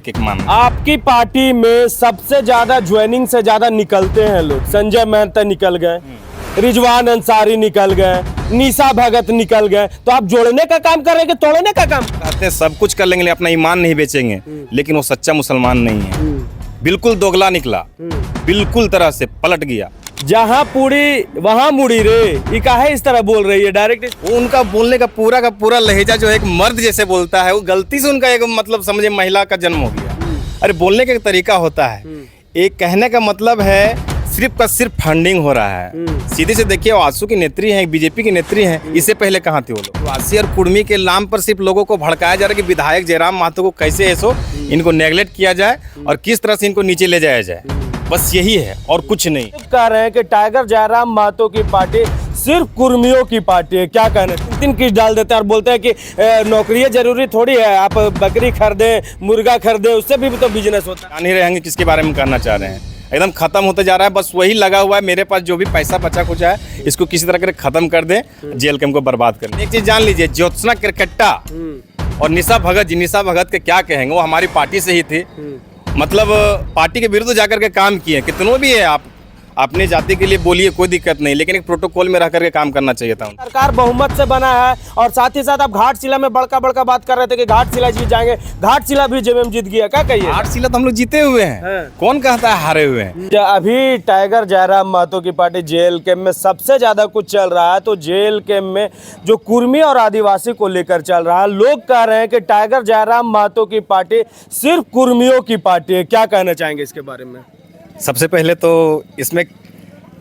एक मान आपकी पार्टी में सबसे ज्यादा ज्वाइनिंग से ज्यादा निकलते हैं लोग। संजय मेहता निकल गए, रिजवान अंसारी निकल गए, निशा भगत निकल गए। तो आप जोड़ने का काम कर रहे हैं कि तोड़ने का काम? कहते हैं सब कुछ कर लेंगे लेकिन अपना ईमान नहीं बेचेंगे। लेकिन वो सच्चा मुसलमान नहीं है, बिल्कुल दोगला निकला, बिल्कुल तरह से पलट गया। जहाँ पूरी वहाँ मुड़ी रे, ये काहे इस तरह बोल रही है डायरेक्ट? वो उनका बोलने का पूरा लहजा जो है एक मर्द जैसे बोलता है, वो गलती से उनका एक मतलब समझे महिला का जन्म हो गया। अरे बोलने का एक तरीका होता है, एक कहने का मतलब है सिर्फ का सिर्फ फंडिंग हो रहा है। सीधे से देखिए, आंसू की नेत्री हैं, बीजेपी की नेत्री हैं, इससे पहले कहाँ थे वो लोग? वासी और कुर्मी के नाम पर सिर्फ लोगों को भड़काया जा रहा है कि विधायक जयराम महतो को कैसे ऐसो इनको नेगलेक्ट किया जाए और किस तरह से इनको नीचे ले जाया जाए, बस यही है और कुछ नहीं। कह रहे हैं कि टाइगर जयराम महतो की पार्टी सिर्फ कुर्मियों की पार्टी है। क्या कहना है? 3 किस डाल देते हैं और बोलते हैं कि नौकरी जरूरी थोड़ी है, आप बकरी खरीदें, मुर्गा खरीदें, उससे भी तो बिजनेस होता है। जान ही रहेंगे किसके बारे में कहना चाह रहे हैं। एकदम खत्म होते जा रहा है, बस वही लगा हुआ है। मेरे पास जो भी पैसा बचा कुछ है, इसको किसी तरह के खत्म कर दें, जेल के हमको बर्बाद कर दें। एक चीज जान लीजिए, ज्योत्सना किरकट्टा और निशा भगत के क्या कहेंगे, वो हमारी पार्टी से ही थे। मतलब पार्टी के विरुद्ध जाकर के काम किए। कितनों भी है, आप अपने जाति के लिए बोलिए, कोई दिक्कत नहीं, लेकिन एक प्रोटोकॉल में रह करके काम करना चाहिए था। सरकार बहुमत से बना है और साथ ही साथ आप घाटशिला में बड़का बात कर रहे थे कि घाटशिला जीत जाएंगे। घाटशिला भी जेएमएम जीत गया, क्या कहिए? घाटशिला तो हम लोग जीते हुए हैं। कौन कहता है हारे हुए हैं? अभी टाइगर जयराम महतो की पार्टी जेल कैंप में सबसे ज्यादा कुछ चल रहा है, तो जेल कैंप में जो कुर्मी और आदिवासी को लेकर चल रहा है। लोग कह रहे हैं कि टाइगर जयराम महतो की पार्टी सिर्फ कुर्मियों की पार्टी है। क्या कहना चाहेंगे इसके बारे में? सबसे पहले तो इसमें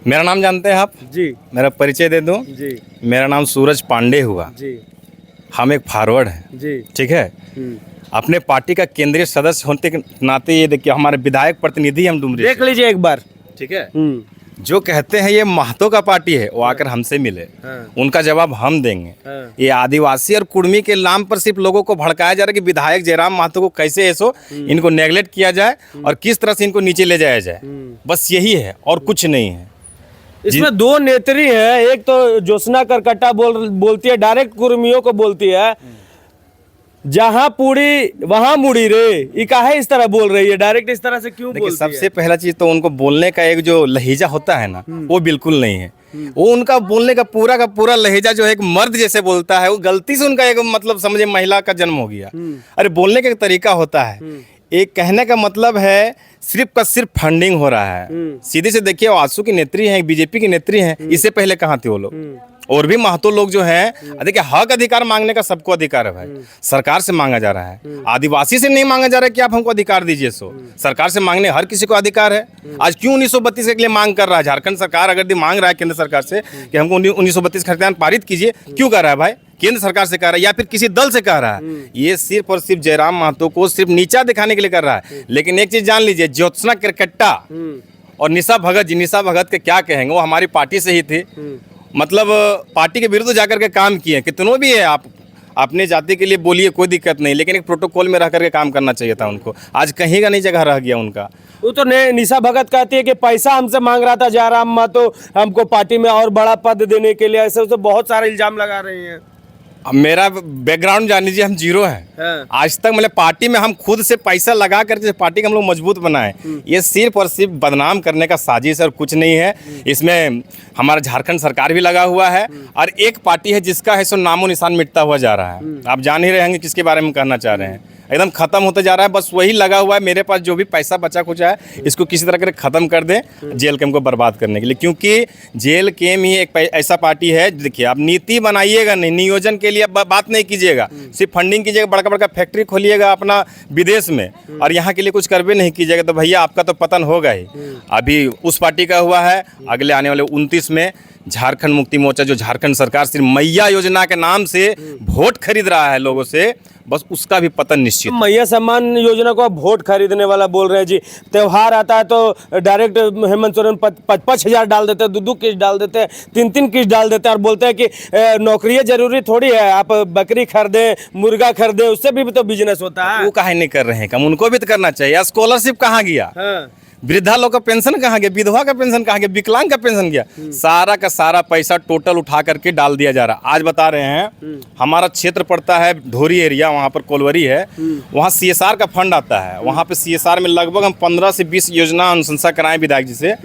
मेरा नाम जानते हैं आप? जी, मेरा परिचय दे दूं। जी, मेरा नाम सूरज पांडे हुआ। जी, हम एक फॉरवर्ड हैं, जी, ठीक है। अपने पार्टी का केंद्रीय सदस्य होने के नाते ये देखिए, हमारे विधायक प्रतिनिधि हम डुमरी देख लीजिए एक बार। ठीक है। जो कहते हैं ये महतो का पार्टी है, वो आकर हमसे मिले, उनका जवाब हम देंगे। ये आदिवासी और कुर्मी के नाम पर सिर्फ लोगों को भड़काया जा रहा है कि विधायक जयराम महतो को कैसे ऐसो इनको नेगलेक्ट किया जाए और किस तरह से इनको नीचे ले जाया जाए, बस यही है और कुछ नहीं है। इसमें 2 नेत्री है, एक तो ज्योत्सना करकट्टा बोलती है, डायरेक्ट कुर्मियों को बोलती है। जहाँ पूरी वहाँ मुड़ी रे, ये काहे इस तरह बोल रही है? डायरेक्ट इस तरह से क्यों बोलती है? सबसे पहला चीज तो उनको बोलने का एक जो लहजा होता है ना, वो बिल्कुल नहीं है। वो उनका बोलने का पूरा लहजा जो है एक मर्द जैसे बोलता है, वो गलती से उनका एक मतलब समझे महिला का जन्म हो गया। अरे बोलने का एक तरीका होता है, एक कहने का मतलब है सिर्फ का सिर्फ फंडिंग हो रहा है। सीधे से देखिए, आंसू की नेत्री हैं, बीजेपी की नेत्री हैं, इससे पहले कहाँ थे वो लोग? और भी महतो लोग जो हैं, देखिए हक अधिकार मांगने का सबको अधिकार है भाई, सरकार से मांगा जा रहा है। आदिवासी से नहीं मांगा जा रहा है कि आप हमको अधिकार दीजिए, सो सरकार से मांगने हर किसी को अधिकार है। आज क्यों 1932 के लिए मांग कर रहा है झारखंड सरकार? अगर मांग रहा है केंद्र सरकार से कि हमको 1932 खतियान पारित कीजिए, क्यों कर रहा है भाई? केंद्र सरकार से कह रहा है या फिर किसी दल से कह रहा है? ये सिर्फ और सिर्फ जयराम महतो को सिर्फ नीचा दिखाने के लिए कर रहा है। लेकिन एक चीज जान लीजिए, ज्योत्सना किरकट्टा और निशा भगत के क्या कहेंगे, वो हमारी पार्टी से ही थे। मतलब पार्टी के विरुद्ध जाकर के काम किए। कितनों भी है, आप अपने जाति के लिए बोलिए, कोई दिक्कत नहीं, लेकिन एक प्रोटोकॉल में रह करके काम करना चाहिए था उनको। आज कहीं का नहीं जगह रह गया उनका। वो तो निशा भगत कहती है कि पैसा हमसे मांग रहा था जयराम महतो हमको पार्टी में और बड़ा पद देने के लिए। ऐसे तो बहुत सारे इल्जाम लगा रही हैं। अब मेरा बैकग्राउंड जान लीजिए, हम जीरो हैं। आज तक मतलब पार्टी में हम खुद से पैसा लगा कर पार्टी को हम लोग मजबूत बनाए। ये सिर्फ और सिर्फ बदनाम करने का साजिश और कुछ नहीं है। इसमें हमारा झारखंड सरकार भी लगा हुआ है और एक पार्टी है जिसका है सो नामो निशान मिटता हुआ जा रहा है। आप जान ही रहेंगे किसके बारे में कहना चाह रहे हैं। एकदम खत्म होते जा रहा है, बस वही लगा हुआ है। मेरे पास जो भी पैसा बचा कुछ है, इसको किसी तरह के खत्म कर दें, जेल कैंप को बर्बाद करने के लिए। क्योंकि जेल कैंप ही एक ऐसा पार्टी है, देखिए आप नीति बनाइएगा नहीं, नियोजन के लिए बात नहीं कीजिएगा, सिर्फ फंडिंग कीजिएगा, बड़ा फैक्ट्री खोलिएगा अपना विदेश में और यहाँ के लिए कुछ करबे नहीं कीजिएगा, तो भैया आपका तो पतन होगा ही। अभी उस पार्टी का हुआ है, अगले आने वाले 29 में झारखंड मुक्ति मोर्चा, जो झारखंड सरकार सिर्फ मैया योजना के नाम से वोट खरीद रहा है लोगों से, बस उसका भी पतन निश्चित। मैया सम्मान योजना को आप वोट खरीदने वाला बोल रहे हैं जी। त्योहार आता है तो डायरेक्ट हेमंत सोरेन 5,000 डाल देते हैं, 2 किस्त डाल देते हैं, 3 किस्त डाल देते हैं और बोलते हैं कि नौकरी जरूरी थोड़ी है, आप बकरी खरीदें, मुर्गा खरीदें, उससे भी तो बिजनेस होता है। वो काहे नहीं कर रहे हैं काम? उनको भी तो करना चाहिए। स्कॉलरशिप कहाँ गया? वृद्धा लोग का पेंशन कहाँ गया, विधवा का पेंशन कहाँ गया, विकलांग का पेंशन गया, सारा का सारा पैसा टोटल उठा करके डाल दिया जा रहा है। आज बता रहे हैं हमारा क्षेत्र पड़ता है ढोरी एरिया, वहाँ पर कोलवरी है, वहाँ CSR का फंड आता है। वहाँ पे CSR में लगभग हम 15 से 20 योजना अनुशंसा कराएं विधायक जी से,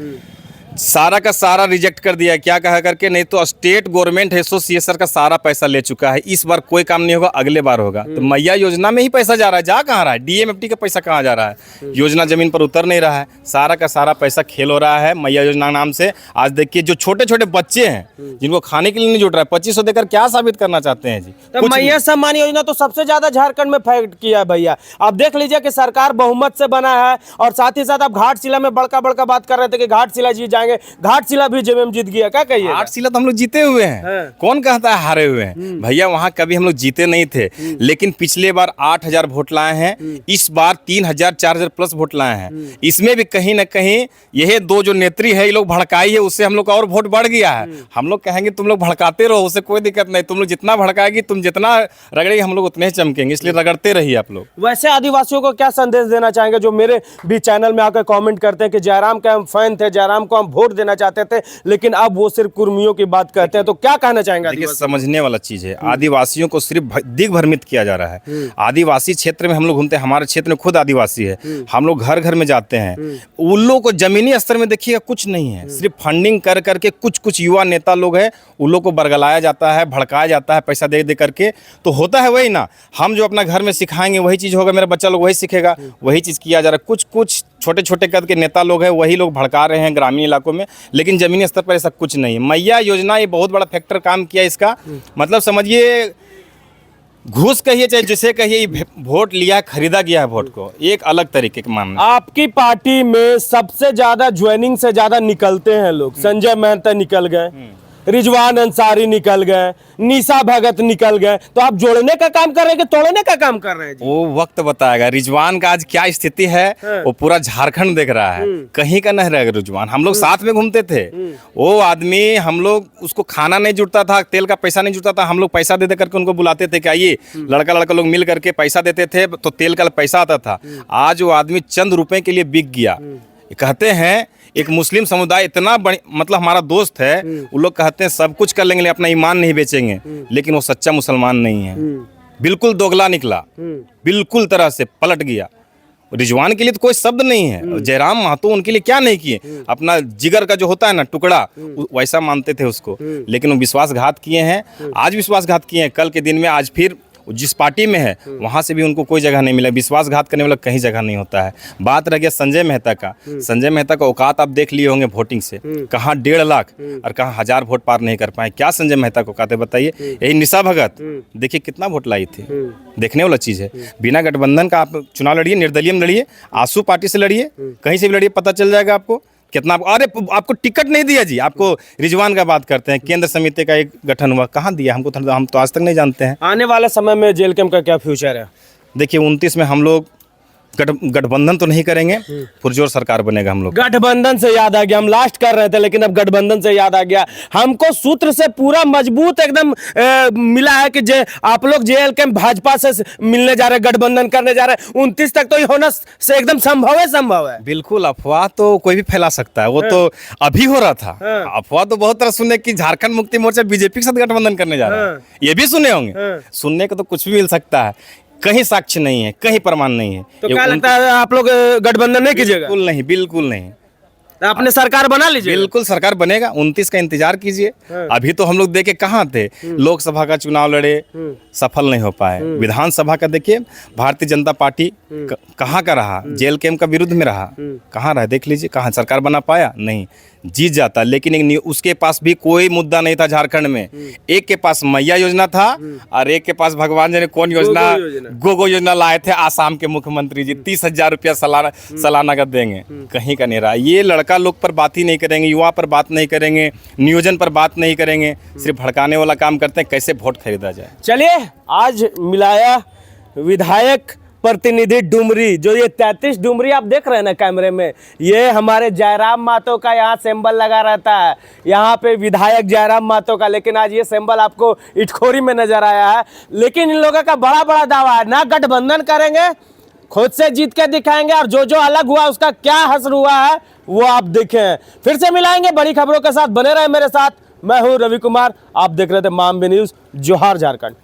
सारा का सारा रिजेक्ट कर दिया है। क्या कहा करके, नहीं तो स्टेट गवर्नमेंट है सो CSR का सारा पैसा ले चुका है, इस बार कोई काम नहीं होगा, अगले बार होगा। तो मैया योजना में ही पैसा जा रहा है, जा कहाँ रहा है, DMFT का पैसा कहाँ जा रहा है, योजना जमीन पर उतर नहीं रहा है, सारा का सारा पैसा खेल हो रहा है मैया योजना नाम से। आज देखिए जो छोटे छोटे बच्चे हैं जिनको खाने के लिए नहीं जुट रहा है, 2500 देकर क्या साबित करना चाहते हैं जी। तो मैया सम्मान योजना तो सबसे ज्यादा झारखंड में फैक्ट किया है भैया। आप देख लीजिए कि सरकार बहुमत से बना है, और साथ ही साथ आप घाटशिला में बड़का बड़का बात कर रहे थे कि घाटशिला जीत जाएंगे, घाटशिला भी जेएमएम जीत गया, क्या कहिए? घाटशिला तो हम लोग जीते हुए हैं, कौन कहता है हारे हुए हैं भैया, वहां कभी हम लोग जीते नहीं थे, लेकिन पिछले बार 8000 वोट लाए हैं, इस बार 3000 4000 प्लस वोट लाए हैं। इसमें भी कहीं ना कहीं यह दो जो नेत्री है ये लोग भड़काई है, उससे हम लोग का और वोट बढ़ गया है। हम लोग कहेंगे तुम लोग भड़काते रहो, उससे कोई दिक्कत नहीं, तुम लोग जितना भड़काएगी, तुम जितना रगड़ेगी, हम लोग उतने ही चमकेंगे, इसलिए रगड़ते रहिए आप लोग। वैसे आदिवासियों को क्या संदेश देना चाहेंगे जो मेरे भी चैनल में आकर कमेंट करते हैं कि जयराम के हम फैन थे, जयराम को हम वोट देना चाहते थे, लेकिन अब वो सिर्फ कुर्मियों की बात कहते हैं, तो क्या कहना चाहेंगे? देखिए समझने वाला चीज है, आदिवासियों को सिर्फ दिग्भ्रमित किया जा रहा है। आदिवासी क्षेत्र में हम लोग घूमते हैं, हमारे क्षेत्र में खुद आदिवासी है, हम लोग घर घर में जाते हैं, उन लोगों को जमीनी स्तर में देखिएगा कुछ नहीं है, सिर्फ फंडिंग कर करके कुछ युवा नेता लोग हैं, उन लोग को बरगलाया जाता है, भड़काया जाता है पैसा दे दे करके। तो होता है वही ना, हम जो अपना घर में सिखाएंगे वही चीज़ होगा, मेरा बच्चा लोग वही सीखेगा, वही चीज़ किया जा रहा है। कुछ छोटे छोटे कद के नेता लोग हैं, वही लोग भड़का रहे हैं ग्रामीण इलाकों में, लेकिन जमीनी स्तर पर ऐसा कुछ नहीं है। मैया योजना ये बहुत बड़ा फैक्टर काम किया इसका, मतलब समझिए घूस कहिए चाहे जिसे कहिए, वोट लिया, खरीदा गया है वोट को, एक अलग तरीके के मामला। आपकी पार्टी में सबसे ज्यादा ज्वाइनिंग से ज्यादा निकलते हैं लोग, संजय मेहता निकल गए, रिजवान अंसारी निकल गए, निशा भगत निकल गए, तो आप जोड़ने का काम कर रहे हैं कि तोड़ने का काम कर रहे हैं जी? वो वक्त बताएगा रिजवान का आज क्या स्थिति है, वो पूरा झारखंड देख रहा है, कहीं का नहीं रहेगा रिजवान। हम लोग साथ में घूमते थे, वो आदमी, हम लोग उसको खाना नहीं जुटता था, तेल का पैसा नहीं जुटता था, हम लोग पैसा दे दे करके उनको बुलाते थे कि आइए, लड़का लोग मिल करके पैसा देते थे तो तेल का पैसा आता था। आज वो आदमी चंद रुपए के लिए बिक गया। कहते हैं एक मुस्लिम समुदाय इतना बड़ी, मतलब हमारा दोस्त है, वो लोग कहते हैं सब कुछ कर लेंगे अपना ईमान नहीं बेचेंगे, लेकिन वो सच्चा मुसलमान नहीं है, बिल्कुल दोगला निकला, बिल्कुल तरह से पलट गया। रिजवान के लिए तो कोई शब्द नहीं है, जयराम महतो उनके लिए क्या नहीं किए, अपना जिगर का जो होता है ना टुकड़ा, वैसा मानते थे उसको, लेकिन वो विश्वासघात किए हैं, आज विश्वासघात किए हैं, कल के दिन में आज फिर जिस पार्टी में है वहाँ से भी उनको कोई जगह नहीं मिला। विश्वासघात करने वाला कहीं जगह नहीं होता है। बात रह गया संजय मेहता का, संजय मेहता का औकात आप देख लिए होंगे वोटिंग से, कहाँ 1.5 लाख और कहाँ 1000 वोट पार नहीं कर पाए। क्या संजय मेहता को औकात है बताइए? यही निशा भगत देखिए कितना वोट लाई थी, देखने वाला चीज़ है। बिना गठबंधन का आप चुनाव लड़िए, निर्दलीय में लड़िए, आंसू पार्टी से लड़िए, कहीं से भी लड़िए, पता चल जाएगा आपको कितना। अरे आपको टिकट नहीं दिया जी, आपको रिजवान का बात करते हैं, केंद्र समिति का एक गठन हुआ, कहाँ दिया हमको, हम तो आज तक नहीं जानते हैं। आने वाले समय में जेल कैंप का क्या फ्यूचर है? देखिए 29 में हम लोग गठबंधन तो नहीं करेंगे, पुरजोर सरकार बनेगा हम लोग। गठबंधन से याद आ गया, हम लास्ट कर रहे थे लेकिन अब गठबंधन से याद आ गया, हमको सूत्र से पूरा मजबूत एकदम मिला है कि आप लोग जेल कैंप भाजपा से मिलने जा रहे हैं, गठबंधन करने जा रहे हैं। 29 तक तो ये होना से एकदम संभव है। बिल्कुल, अफवाह तो कोई भी फैला सकता है, वो तो अभी हो रहा था। अफवाह तो बहुत तरह सुने कि झारखंड मुक्ति मोर्चा बीजेपी के साथ गठबंधन करने जा रहा है, ये भी सुने होंगे। सुनने को तो कुछ भी मिल सकता है, कहीं साक्ष्य नहीं है, कहीं प्रमाण नहीं है। तो क्या लगता है आप लोग गठबंधन नहीं कीजिएगा? बिल्कुल नहीं, बिल्कुल नहीं। आपने सरकार बना लीजिए। बिल्कुल सरकार बनेगा, 29 का इंतजार कीजिए। अभी तो हम लोग देखे कहाँ थे, लोकसभा का चुनाव लड़े, सफल नहीं हो पाए। विधानसभा का देखिए भारतीय जनता पार्टी कहाँ का रहा, जेल कैंप का विरुद्ध में रहा, कहाँ रहा देख लीजिए, कहाँ सरकार बना पाया? नहीं, जीत जाता, लेकिन एक उसके पास भी कोई मुद्दा नहीं था झारखंड में। एक के पास मैया योजना था और एक के पास भगवान जाने कौन योजना, गोगो योजना लाए थे आसाम के मुख्यमंत्री जी, 30,000 रुपया सालाना का देंगे, कहीं का नहीं रहा। ये लड़का लोग पर बात ही नहीं करेंगे, युवा पर बात नहीं करेंगे, नियोजन पर बात नहीं करेंगे, सिर्फ भड़काने वाला काम करते हैं, कैसे वोट खरीदा जाए। चलिए आज मिलाया विधायक प्रतिनिधि डुमरी, जो ये 33 डुमरी आप देख रहे हैं ना कैमरे में, ये हमारे जयराम महतो का यहाँ सिंबल लगा रहता है, यहाँ पे विधायक जयराम महतो का, लेकिन आज ये सिंबल आपको इटखोरी में नजर आया है। लेकिन इन लोगों का बड़ा दावा है, ना गठबंधन करेंगे खुद से जीत के दिखाएंगे और जो जो अलग हुआ उसका क्या हश्र हुआ है वो आप देखें। फिर से मिलाएंगे बड़ी खबरों के साथ, बने रहे मेरे साथ। मैं हूं रवि कुमार, आप देख रहे थे मामबी न्यूज। जोहार झारखंड।